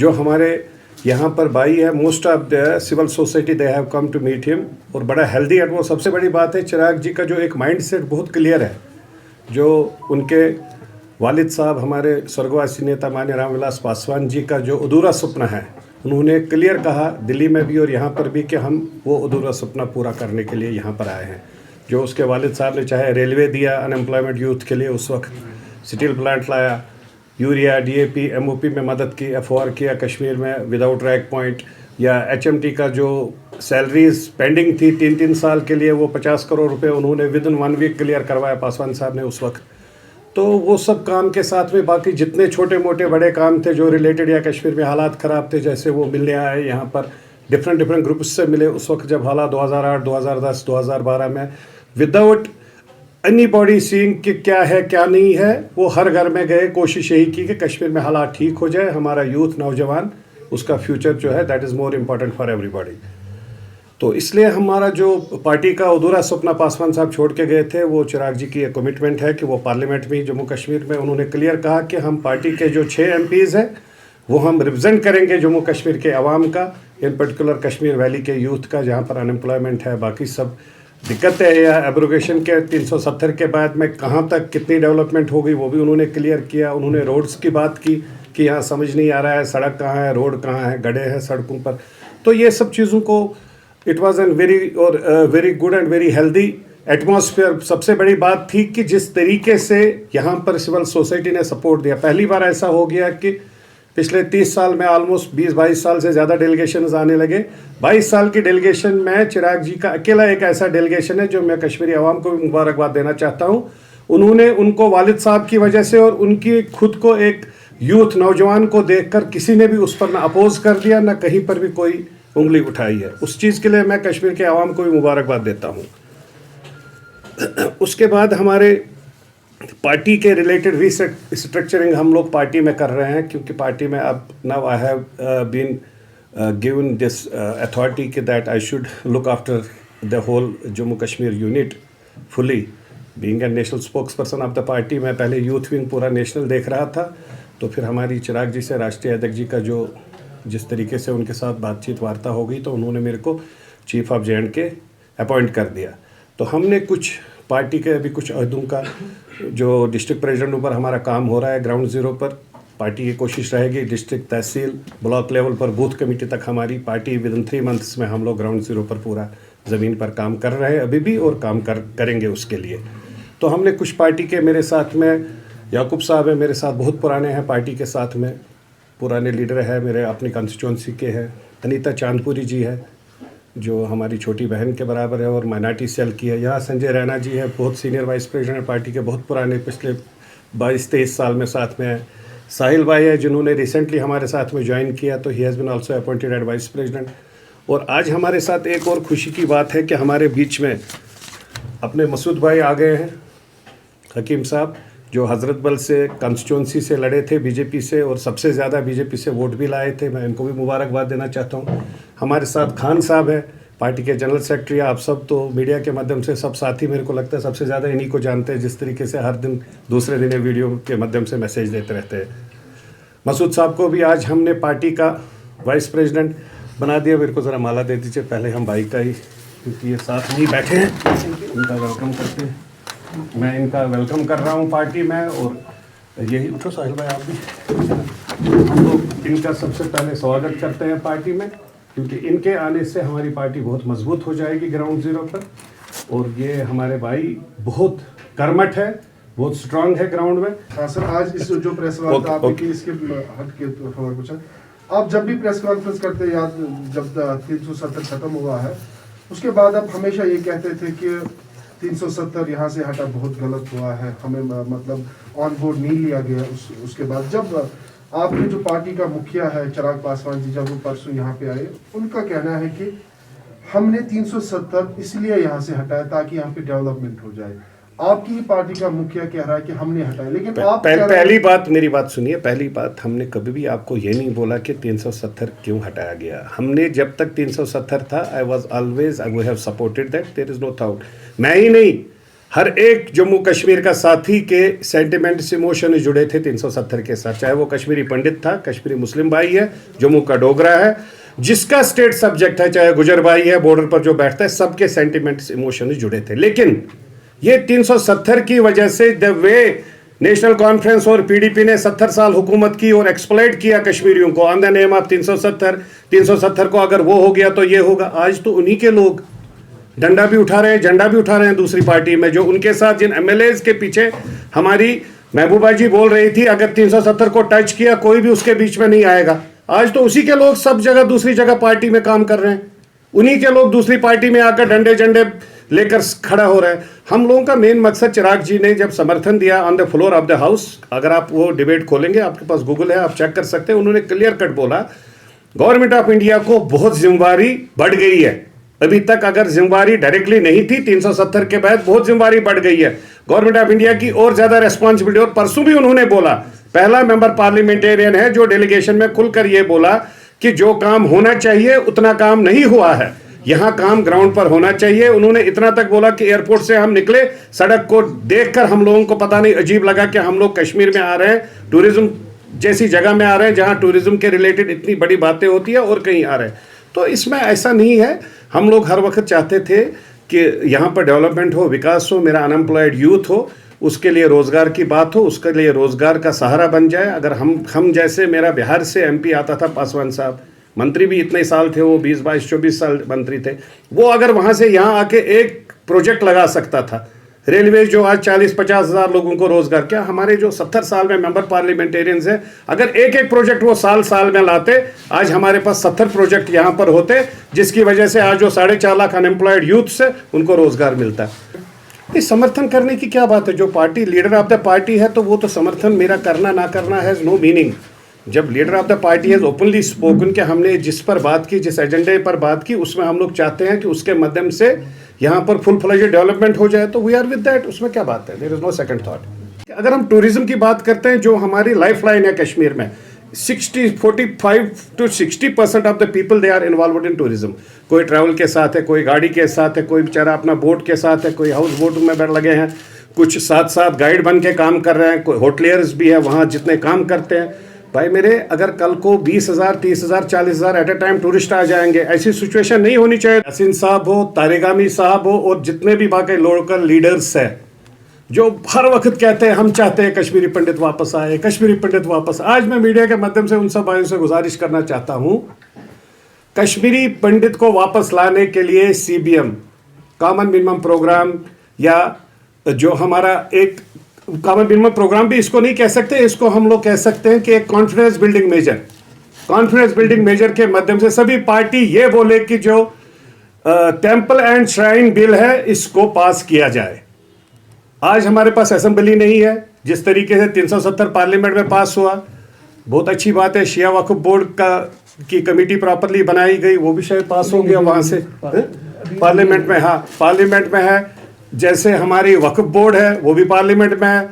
जो हमारे यहाँ पर भाई है, most of the civil society they have come to meet him, और बड़ा हेल्दी एटमोसफियर। सबसे बड़ी बात है चिराग जी का जो एक माइंड सेट बहुत क्लियर है, जो उनके वालिद साहब हमारे स्वर्गवासी नेता माननीय रामविलास पासवान जी का जो अधूरा सपना है, उन्होंने क्लियर कहा दिल्ली में भी और यहाँ पर भी कि हम वो अधूरा सपना पूरा करने के लिए यहाँ पर आए हैं। जो उसके वालिद साहब ने चाहे रेलवे दिया अनएम्प्लॉयमेंट यूथ के लिए, उस वक्त स्टील प्लांट लाया, यूरिया DAP MOP में मदद की, FOR किया कश्मीर में विदाउट रैक पॉइंट, या HMT का जो सैलरीज पेंडिंग थी 3-3 साल के लिए, वो 50 करोड़ रुपए उन्होंने विद इन 1 वीक क्लियर करवाया पासवान साहब ने उस वक्त। तो वो सब काम के साथ में बाकी जितने छोटे मोटे बड़े काम थे जो रिलेटेड या कश्मीर में हालात ख़राब थे, जैसे वो मिलने आए यहाँ पर, डिफरेंट ग्रुप्स से मिले उस वक्त जब हालात 2008, 2010, 2012 में, विदाउट एनी बॉडी सीइंग कि क्या है क्या नहीं है, वो हर घर में गए, कोशिश यही की कि कश्मीर में हालात ठीक हो जाए, हमारा यूथ नौजवान उसका फ्यूचर जो है that is more important for everybody. तो इसलिए हमारा जो पार्टी का अधूरा सपना पासवान साहब छोड़ के गए थे, वो चिराग जी की एक कमिटमेंट है कि वो पार्लियामेंट में जम्मू कश्मीर में उन्होंने क्लियर कहा कि हम पार्टी के जो 6 MPs हैं वो हम रिप्रेजेंट करेंगे जम्मू कश्मीर के अवाम का, इन पर्टिकुलर कश्मीर वैली के यूथ का, जहाँ पर अनएम्प्लॉयमेंट है, बाकी सब दिक्कत है, या एब्रोगेशन के 370 के बाद में कहाँ तक कितनी डेवलपमेंट हो गई वो भी उन्होंने क्लियर किया। उन्होंने रोड्स की बात की कि यहाँ समझ नहीं आ रहा है सड़क कहाँ है, रोड कहाँ है, गड्ढे हैं सड़कों पर। तो ये सब चीज़ों को it was an very good and very healthy atmosphere. सबसे बड़ी बात थी कि जिस तरीके से यहाँ पर सिविल सोसाइटी ने सपोर्ट दिया, पहली बार ऐसा हो गया कि पिछले 30 साल में ऑलमोस्ट 20-22 साल से ज़्यादा डेलीगेशन आने लगे। 22 साल की डेलीगेशन में चिराग जी का अकेला एक ऐसा डेलीगेशन है जो मैं कश्मीरी आवाम को भी मुबारकबाद देना चाहता हूँ। उन्होंने उनको वालिद साहब की वजह से और उनकी खुद को एक यूथ नौजवान को देखकर किसी ने भी उस पर ना अपोज कर दिया, ना कहीं पर भी कोई उंगली उठाई है। उस चीज़ के लिए मैं कश्मीर के आवाम को भी मुबारकबाद देता हूँ। उसके बाद हमारे पार्टी के रिलेटेड रीस्ट्रक्चरिंग हम लोग पार्टी में कर रहे हैं, क्योंकि पार्टी में अब now I have been given this authority कि that I should look after the whole Jammu Kashmir unit fully, being a national spokesperson of the party. मैं पहले यूथ विंग पूरा नेशनल देख रहा था, तो फिर हमारी चिराग जी से राष्ट्रीय अध्यक्ष जी का जो जिस तरीके से उनके साथ बातचीत वार्ता हो गई, तो उन्होंने मेरे को चीफ ऑफ J&K अपॉइंट कर दिया। तो हमने कुछ पार्टी के अभी कुछ अहदों का जो डिस्ट्रिक्ट प्रेसिडेंट ऊपर हमारा काम हो रहा है ग्राउंड ज़ीरो पर, पार्टी की कोशिश रहेगी डिस्ट्रिक्ट, तहसील, ब्लॉक लेवल पर, बूथ कमेटी तक हमारी पार्टी विद इन 3 मंथ्स में हम लोग ग्राउंड ज़ीरो पर पूरा ज़मीन पर काम कर रहे हैं अभी भी, और काम करेंगे उसके लिए। तो हमने कुछ पार्टी के, मेरे साथ में याकूब साहब है, मेरे साथ बहुत पुराने हैं पार्टी के साथ में, पुराने लीडर है मेरे अपनी कंस्टिट्यूंसी के हैं। अनीता चांदपुरी जी है जो हमारी छोटी बहन के बराबर है और माइनॉरिटी सेल की है। यहाँ संजय रैना जी है, बहुत सीनियर वाइस प्रेसिडेंट पार्टी के, बहुत पुराने, पिछले 22-23 साल में साथ में है। साहिल भाई है जिन्होंने रिसेंटली हमारे साथ में ज्वाइन किया, तो he has been also appointed as vice president. और आज हमारे साथ एक और खुशी की बात है कि हमारे बीच में अपने मसूद भाई आ गए हैं, हकीम साहब, जो हज़रत बल से कंस्टिट्यूंसी से लड़े थे बीजेपी से, और सबसे ज़्यादा बीजेपी से वोट भी लाए थे। मैं इनको भी मुबारकबाद देना चाहता हूँ। हमारे साथ खान साहब है, पार्टी के जनरल सेक्रेटरी। आप सब तो मीडिया के माध्यम से सब साथी, मेरे को लगता है सबसे ज़्यादा इन्हीं को जानते हैं, जिस तरीके से हर दिन दूसरे दिन वीडियो के माध्यम से मैसेज देते रहते हैं। मसूद साहब को भी आज हमने पार्टी का वाइस प्रेसिडेंट बना दिया। मेरे को ज़रा माला दे दीजिए पहले, हम भाई का ही, क्योंकि ये साथ नहीं बैठे हैं, इनका वेलकम करते हैं। मैं इनका वेलकम कर रहा हूँ पार्टी में, और यही उठो साहिल भाई आप भी, हम लोग इनका सबसे पहले स्वागत करते हैं पार्टी में, क्योंकि इनके आने से हमारी पार्टी बहुत मजबूत हो जाएगी ग्राउंड ज़ीरो पर। और ये हमारे भाई बहुत कर्मठ है, बहुत स्ट्रांग है ग्राउंड में। हाँ सर, आज इस जो प्रेस वार्ता आपने की, इसके हट के थोड़ा कुछ आप जब भी प्रेस कॉन्फ्रेंस करते हैं, याद जब 370 खत्म हुआ है उसके बाद आप हमेशा ये कहते थे कि 370 यहाँ से हटा बहुत गलत हुआ है, हमें मतलब ऑन बोर्ड नहीं लिया गया। उसके बाद जब आपके जो पार्टी का मुखिया है चिराग पासवान जी, जब वो परसों यहाँ पे आए, उनका कहना है कि हमने 370 इसलिए यहाँ से हटाया ताकि यहाँ पे डेवलपमेंट हो जाए। आपकी ही पार्टी का मुखिया कह रहा है कि हमने हटाया, लेकिन आप पहली बात, मेरी बात सुनिए, पहली बात, हमने कभी भी आपको ये नहीं बोला कि 370 क्यों हटाया गया। हमने जब तक 370 था, I was always, I would have supported that, there is no doubt. मैं ही नहीं, हर एक जम्मू कश्मीर का साथी के सेंटिमेंट्स इमोशन जुड़े थे 370 के साथ, चाहे वो कश्मीरी पंडित था, कश्मीरी मुस्लिम भाई है, जम्मू का डोगरा है, जिसका स्टेट सब्जेक्ट है, चाहे गुजर भाई है, बॉर्डर पर जो बैठता है, सबके सेंटिमेंट्स इमोशन जुड़े थे। लेकिन ये 370 की वजह से द वे नेशनल कॉन्फ्रेंस और पीडीपी ने 70 साल हुकूमत की और एक्सप्लॉइट किया कश्मीरियों को ऑन द नेम ऑफ 370 को अगर वो हो गया तो ये होगा। आज तो उन्हीं के लोग डंडा भी उठा रहे हैं, झंडा भी उठा रहे हैं दूसरी पार्टी में, जो उनके साथ जिन एमएलएज के पीछे हमारी महबूबा जी बोल रही थी अगर 370 को टच किया कोई भी उसके बीच में नहीं आएगा। आज तो उसी के लोग सब जगह दूसरी जगह पार्टी में काम कर रहे हैं, उन्हीं के लोग दूसरी पार्टी में आकर डंडे झंडे लेकर खड़ा हो रहा है। हम लोगों का मेन मकसद, चिराग जी ने जब समर्थन दिया on the floor of the house, अगर आप वो डिबेट खोलेंगे, आपके पास गूगल है, आप चेक कर सकते हैं, उन्होंने क्लियर कट बोला गवर्नमेंट ऑफ इंडिया को बहुत जिम्मेवारी बढ़ गई है। अभी तक अगर जिम्मेवारी डायरेक्टली नहीं थी, 370 के बाद बहुत जिम्मेवारी बढ़ गई है गवर्नमेंट ऑफ इंडिया की, और ज्यादा रेस्पॉन्सिबिलिटी। और परसों भी उन्होंने बोला, पहला मेंबर पार्लियामेंटेरियन है जो डेलीगेशन में खुलकर ये बोला कि जो काम होना चाहिए उतना काम नहीं हुआ है, यहां काम ग्राउंड पर होना चाहिए। उन्होंने इतना तक बोला कि एयरपोर्ट से हम निकले, सड़क को देखकर हम लोगों को पता नहीं अजीब लगा कि हम लोग कश्मीर में आ रहे हैं, टूरिज्म जैसी जगह में आ रहे हैं जहां टूरिज्म के रिलेटेड इतनी बड़ी बातें होती है, और कहीं आ रहे हैं। तो इसमें ऐसा नहीं है, हम लोग हर वक्त चाहते थे कि यहाँ पर डेवलपमेंट हो, विकास हो, मेरा अनएम्प्लॉयड यूथ हो, उसके लिए रोज़गार की बात हो, उसके लिए रोज़गार का सहारा बन जाए। अगर हम जैसे, मेरा बिहार से एमपी आता था पासवान साहब, मंत्री भी इतने साल थे, वो 20, 22, 24 साल मंत्री थे, वो अगर वहाँ से यहाँ आके एक प्रोजेक्ट लगा सकता था, रेलवे जो आज 40-50 हज़ार लोगों को रोजगार, क्या हमारे जो 70 साल में मेंबर पार्लियामेंटेरियंस हैं, अगर एक एक प्रोजेक्ट वो साल में लाते, आज हमारे पास 70 प्रोजेक्ट यहाँ पर होते, जिसकी वजह से आज जो 4.5 लाख अनएम्प्लॉयड यूथ्स है उनको रोजगार मिलता है। इस समर्थन करने की क्या बात है? जो party leader of the party है तो वो तो समर्थन मेरा करना ना करना हैज़ नो मीनिंग। जब leader of the party has openly spoken कि हमने जिस पर बात की, जिस एजेंडे पर बात की, उसमें हम लोग चाहते हैं कि उसके माध्यम से यहाँ पर फुल फ्लेजेड डेवलपमेंट हो जाए, तो वी आर विद दैट, उसमें क्या बात है, there is no second thought. अगर हम टूरिज्म की बात करते हैं, जो हमारी लाइफ लाइन है कश्मीर में, 45 to 60% of the people they are involved in tourism. कोई ट्रैवल के साथ है, कोई गाड़ी के साथ है, कोई बेचारा अपना बोट के साथ है, कोई हाउस बोट में लगे हैं, कुछ साथ साथ गाइड बन के काम कर रहे हैं, कोई होटलियर्स भी है वहाँ जितने काम करते हैं। भाई मेरे, अगर कल को 20,000, 30,000, 40,000 एट ए टाइम टूरिस्ट आ जाएंगे, ऐसी सिचुएशन नहीं होनी चाहिए। यासीन साहब हो, तारिगामी साहब हो, और जितने भी बाकी लोकल लीडर्स हैं जो हर वक्त कहते हैं हम चाहते हैं कश्मीरी पंडित वापस आए, कश्मीरी पंडित वापस। आज मैं मीडिया के माध्यम से उन सब भाइयों से गुजारिश करना चाहता हूँ, कश्मीरी पंडित को वापस लाने के लिए CBM कॉमन मिनिमम प्रोग्राम, या जो हमारा एक कॉमन मिनिमम प्रोग्राम भी इसको नहीं कह सकते, इसको हम लोग कह सकते हैं कि एक कॉन्फिडेंस बिल्डिंग मेजर के माध्यम से सभी पार्टी ये बोले कि जो टेम्पल एंड श्राइन बिल है इसको पास किया जाए। आज हमारे पास असेंबली नहीं है, जिस तरीके से 370 पार्लियामेंट में पास हुआ, बहुत अच्छी बात है। शिया वक्फ बोर्ड की कमेटी प्रॉपरली बनाई गई, वो भी शायद पास हो गया वहाँ से पार्लियामेंट में। हाँ, पार्लियामेंट में है। जैसे हमारी वक्फ बोर्ड है वो भी पार्लियामेंट में है,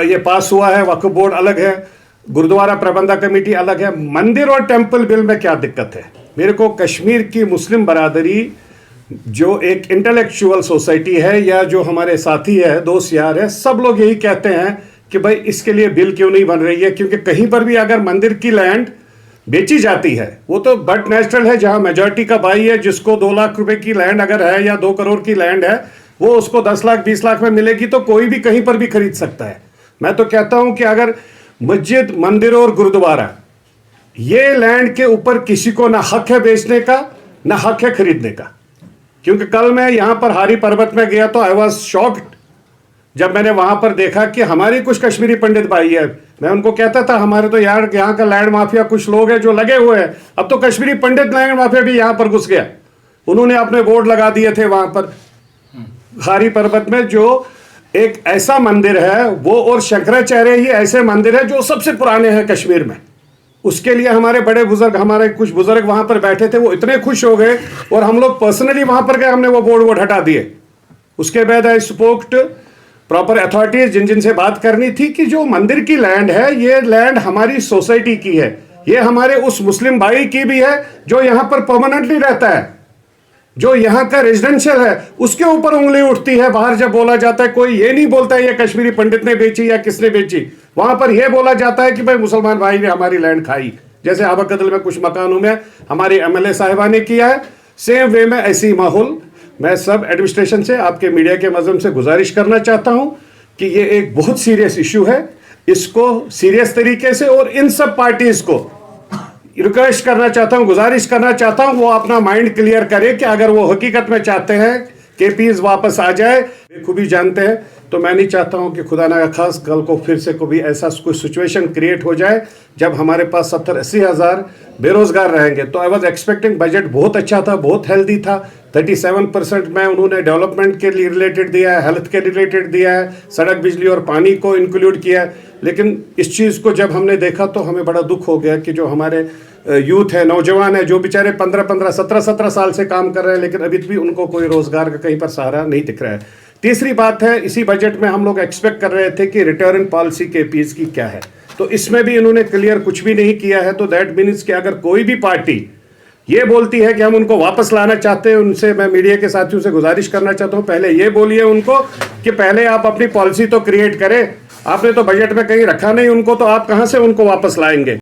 ये पास हुआ है। वक्फ बोर्ड अलग है, गुरुद्वारा प्रबंधक कमेटी अलग है। मंदिर और टेम्पल बिल में क्या दिक्कत है? मेरे को कश्मीर की मुस्लिम बरादरी, जो एक इंटेलेक्चुअल सोसाइटी है, या जो हमारे साथी है, दोस्त यार है, सब लोग यही कहते हैं कि भाई इसके लिए बिल क्यों नहीं बन रही है। क्योंकि कहीं पर भी अगर मंदिर की लैंड बेची जाती है, वो तो बट नेचुरल है, जहां मेजॉरिटी का भाई है, जिसको 2 लाख रुपए की लैंड अगर है, या 2 करोड़ की लैंड है, वो उसको 10 लाख 20 लाख में मिलेगी, तो कोई भी कहीं पर भी खरीद सकता है। मैं तो कहता हूं कि अगर मस्जिद, मंदिर और गुरुद्वारा, ये लैंड के ऊपर किसी को ना हक है बेचने का, ना हक है खरीदने का। क्योंकि कल मैं यहां पर हारी पर्वत में गया तो आई वॉज शॉक्ड जब मैंने वहां पर देखा कि हमारे कुछ कश्मीरी पंडित भाई है। मैं उनको कहता था हमारे तो यार यहाँ का लैंड माफिया कुछ लोग हैं जो लगे हुए हैं, अब तो कश्मीरी पंडित लैंड माफिया भी यहाँ पर घुस गया। उन्होंने अपने बोर्ड लगा दिए थे वहां पर हारी पर्वत में, जो एक ऐसा मंदिर है, वो और शंकराचार्य ही ऐसे मंदिर है जो सबसे पुराने हैं कश्मीर में। उसके लिए हमारे बड़े बुजुर्ग, हमारे कुछ बुजुर्ग वहां पर बैठे थे, वो इतने खुश हो गए, और हम लोग पर्सनली वहां पर गए, हमने वो बोर्ड हटा दिए। उसके बाद I spoke to proper authorities, जिन से बात करनी थी, कि जो मंदिर की लैंड है, ये लैंड हमारी सोसाइटी की है, ये हमारे उस मुस्लिम भाई की भी है जो यहाँ पर परमानेंटली रहता है। जो यहाँ का रेजिडेंशियल है उसके ऊपर उंगली उठती है। बाहर जब बोला जाता है कोई ये नहीं बोलता है ये कश्मीरी पंडित ने बेची या किसने बेची, वहां पर यह बोला जाता है कि भाई मुसलमान भाई ने हमारी लैंड खाई, जैसे आबकदल में कुछ मकानों में हमारी एमएलए साहिबा ने किया है। सेम वे में ऐसी माहौल मैं सब एडमिनिस्ट्रेशन से आपके मीडिया के माध्यम से गुजारिश करना चाहता हूं कि ये एक बहुत सीरियस इशू है, इसको सीरियस तरीके से और इन सब पार्टीज को रिक्वेस्ट करना चाहता हूं, गुजारिश करना चाहता हूं वो अपना माइंड क्लियर करे कि अगर वो हकीकत में चाहते हैं कि पीस वापस आ जाए, खूबी जानते हैं, तो मैं नहीं चाहता हूं कि खुदा ना खास कल को फिर से कभी ऐसा कोई सिचुएशन क्रिएट हो जाए जब हमारे पास 70-80 हज़ार बेरोजगार रहेंगे। तो आई वॉज एक्सपेक्टिंग बजट बहुत अच्छा था, बहुत हेल्दी था। 37% में उन्होंने डेवलपमेंट के लिए रिलेटेड दिया है, हेल्थ के रिलेटेड दिया है, सड़क बिजली और पानी को इंक्लूड किया है। लेकिन इस चीज़ को जब हमने देखा तो हमें बड़ा दुख हो गया कि जो हमारे यूथ है, नौजवान है, जो बेचारे 15-15, 17-17 साल से काम कर रहे हैं, लेकिन अभी भी उनको कोई रोजगार का कहीं पर सहारा नहीं दिख रहा है। तीसरी बात है, इसी बजट में हम लोग एक्सपेक्ट कर रहे थे कि रिटर्न पॉलिसी के पीस की क्या है, तो इसमें भी इन्होंने क्लियर कुछ भी नहीं किया है। तो दैट मीन्स कि अगर कोई भी पार्टी ये बोलती है कि हम उनको वापस लाना चाहते हैं, उनसे मैं मीडिया के साथियों से गुजारिश करना चाहता हूं, पहले ये बोलिए उनको कि पहले आप अपनी पॉलिसी तो क्रिएट करें। आपने तो बजट में कहीं रखा नहीं उनको, तो आप कहां से उनको वापस लाएंगे।